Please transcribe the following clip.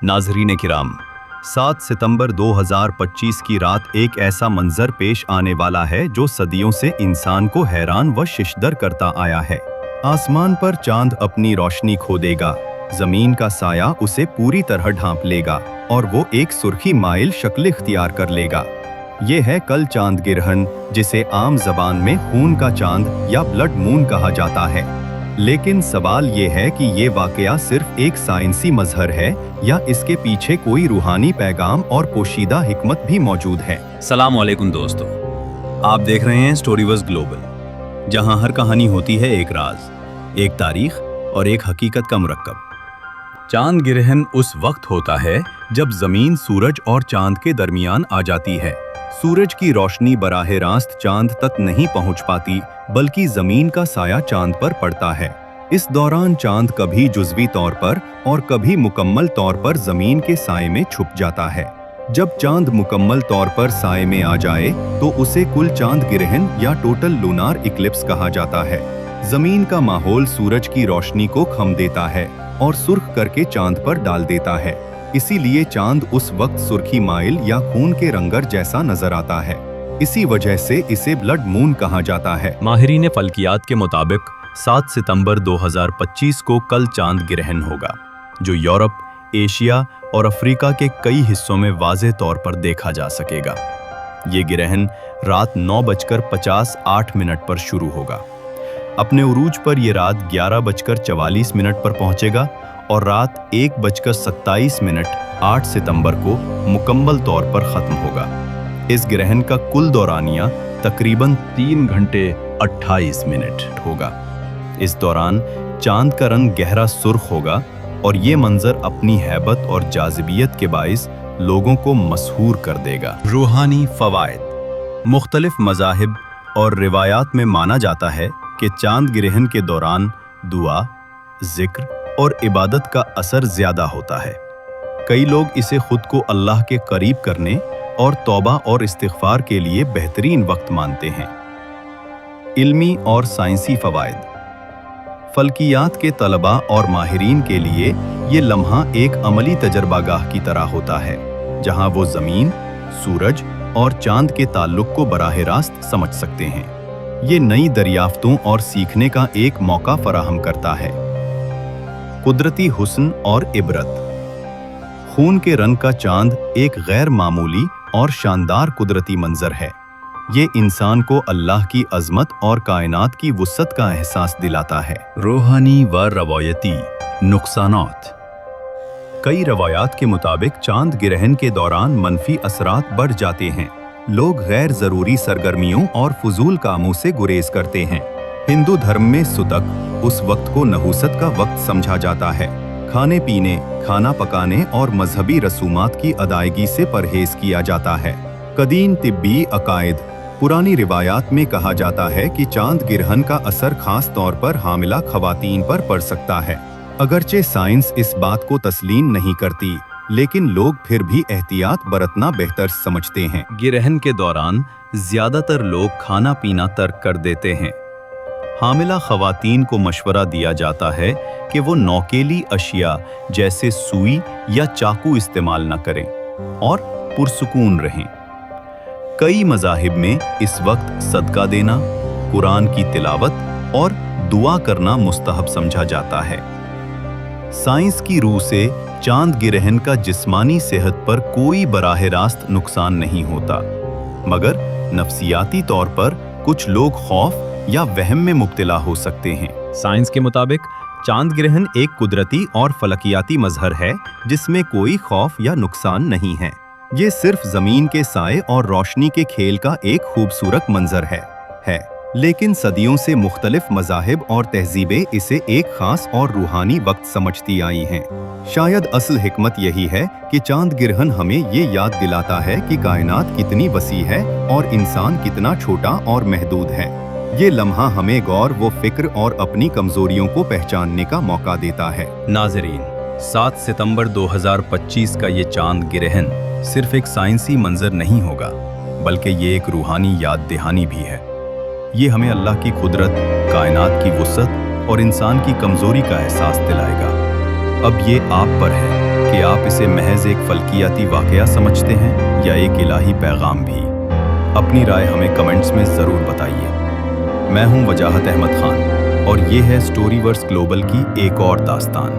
नाज़रीन किराम, 7 सितंबर 2025 की रात एक ऐसा मंजर पेश आने वाला है जो सदियों से इंसान को हैरान व शिशदर करता आया है। आसमान पर चांद अपनी रोशनी खो देगा, जमीन का साया उसे पूरी तरह ढांप लेगा और वो एक सुर्खी माइल शक्ल इख्तियार कर लेगा। ये है कल चांद गिरहन, जिसे आम जबान में खून का चांद या ब्लड मून कहा जाता है। लेकिन सवाल ये है कि ये वाकया सिर्फ एक साइंसी मजहर है या इसके पीछे कोई रूहानी पैगाम और पोशीदा हिकमत भी मौजूद है। सलाम अलैकुम दोस्तों, आप देख रहे हैं स्टोरीवर्स ग्लोबल, जहां हर कहानी होती है एक राज, एक तारीख और एक हकीकत का मुरक्कब। चांद गिरहन उस वक्त होता है जब जमीन सूरज और चांद के दरमियान आ जाती है। सूरज की रोशनी बराह रास्त चांद तक नहीं पहुंच पाती, बल्कि जमीन का साया चांद पर पड़ता है। इस दौरान चांद कभी जुज़वी तौर पर और कभी मुकम्मल तौर पर जमीन के साए में छुप जाता है। जब चांद मुकम्मल तौर पर साए में आ जाए तो उसे कुल चांद गिरहन या टोटल लूनार इक्लिप्स कहा जाता है। जमीन का माहौल सूरज की रोशनी को खम देता है और सुर्ख करके चांद पर डाल देता है। इसीलिए चांद उस वक्त सुर्खी माइल या खून के रंगर जैसा नजर आता है। इसी वजह से इसे ब्लड मून कहा जाता है। माहिरीन फल्कियात के मुताबिक 7 सितंबर 2025 को कल चांद गिरहन होगा, जो यूरोप, एशिया और अफ्रीका के कई हिस्सों में वाज़ेह तौर पर देखा जा सकेगा। ये गिरहन रात 9:50 पर शुरू होगा। अपने उरूज पर यह रात 11:44 पर पहुंचेगा और रात 1:27 8 सितंबर को मुकम्मल तौर पर ख़त्म होगा। इस ग्रहण का कुल दौरानिया तकरीबन 3 घंटे 28 मिनट होगा। इस दौरान चांद का रंग गहरा सुर्ख होगा और ये मंजर अपनी हैबत और जाज़िबियत के बाइस लोगों को मसहूर कर देगा। रूहानी फ़वाइद। मुख्तलिफ मज़ाहिब और रिवायात में माना जाता है कि चांद गिरहन के दौरान दुआ, जिक्र और इबादत का असर ज़्यादा होता है। कई लोग इसे खुद को अल्लाह के करीब करने और तौबा और इस्तिग़फ़ार के लिए बेहतरीन वक्त मानते हैं। इल्मी और साइंसी फ़वाइद। फल्कियात के तलबा और माहिरीन के लिए ये लम्हा एक अमली तजर्बागाह की तरह होता है, जहां वो ज़मीन, सूरज और चांद के ताल्लुक़ को बराह रास्त समझ सकते हैं। ये नई दरियाफ्तों और सीखने का एक मौका फराहम करता है। कुदरती हुस्न और इबरत। खून के रंग का चांद एक गैर मामूली और शानदार कुदरती मंजर है। ये इंसान को अल्लाह की अज़मत और कायनात की वुसअत का एहसास दिलाता है। रूहानी व रवायती नुकसानात। कई रवायात के मुताबिक चांद गिरहन के दौरान मनफी असरात बढ़ जाते हैं। लोग गैर ज़रूरी सरगर्मियों और फजूल कामों से गुरेज करते हैं। हिंदू धर्म में सुतक उस वक्त को नहूसत का वक्त समझा जाता है। खाने पीने, खाना पकाने और मजहबी रसूमात की अदायगी से परहेज किया जाता है। कदीम तिब्बी अकायद। पुरानी रिवायात में कहा जाता है कि चांद गिरहन का असर खास तौर पर हामिला खवातीन पर पड़ सकता है। अगरचे साइंस इस बात को तस्लीम नहीं करती, लेकिन लोग फिर भी एहतियात बरतना बेहतर समझते हैं। गिरहन के दौरान ज्यादातर लोग खाना पीना तर्क कर देते हैं। हामिला खवातीन को मशवरा दिया जाता है कि वो नौकेली अशिया जैसे सुई या चाकू इस्तेमाल न करें और पुरसुकून रहें। कई मज़ाहिब में इस वक्त सदका देना, कुरान की तिलावत और दुआ करना मुस्तहब समझा जाता है। साइंस की रूह से चांद गिरहन का जिस्मानी सेहत पर कोई बराह रास्त नुकसान नहीं होता, मगर नफ्सियाती तौर पर कुछ लोग खौफ या वहम में मुब्तला हो सकते हैं। साइंस के मुताबिक चांद गिरहन एक कुदरती और फलकियाती मजहर है, जिसमें कोई खौफ या नुकसान नहीं है। ये सिर्फ जमीन के साए और रोशनी के खेल का एक खूबसूरत मंजर है। लेकिन सदियों से मुख्तलिफ मज़ाहिब और तहजीबें इसे एक खास और रूहानी वक्त समझती आई हैं। शायद असल हिकमत यही है कि चांद गिरहन हमें ये याद दिलाता है कि कायनात कितनी वसी है और इंसान कितना छोटा और महदूद है। ये लम्हा हमें गौर व फिक्र और अपनी कमजोरियों को पहचानने का मौका देता है। नाज़रीन, 7 सितंबर 2025 का ये चांद गिरहन सिर्फ एक साइंसी मंजर नहीं होगा, बल्कि ये एक रूहानी याद दहानी भी है। ये हमें अल्लाह की कुदरत, कायनात की वुसअत और इंसान की कमजोरी का एहसास दिलाएगा। अब ये आप पर है कि कि आप इसे महज एक फल्कियाती वाकया समझते हैं या एक इलाही पैगाम भी। अपनी राय हमें कमेंट्स में ज़रूर बताइए। मैं हूं वजाहत अहमद खान और ये है स्टोरीवर्स ग्लोबल की एक और दास्तान।